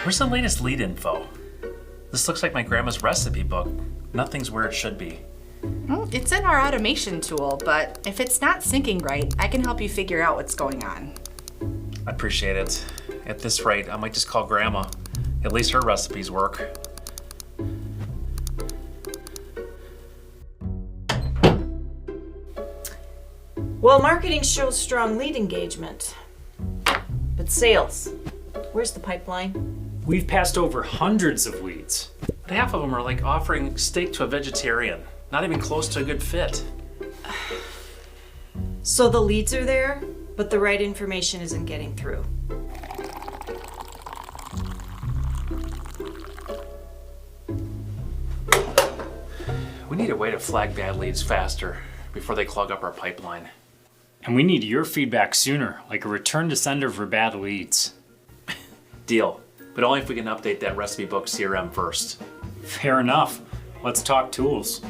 Where's the latest lead info? This looks like my grandma's recipe book. Nothing's where it should be. Well, it's in our automation tool, but if it's not syncing right, I can help you figure out what's going on. I appreciate it. At this rate, I might just call Grandma. At least her recipes work. Well, marketing shows strong lead engagement. But sales, where's the pipeline? We've passed over hundreds of leads. But half of them are like offering steak to a vegetarian. Not even close to a good fit. So the leads are there, but the right information isn't getting through. We need a way to flag bad leads faster before they clog up our pipeline. And we need your feedback sooner, like a return to sender for bad leads. Deal. But only if we can update that recipe book CRM first. Fair enough. Let's talk tools.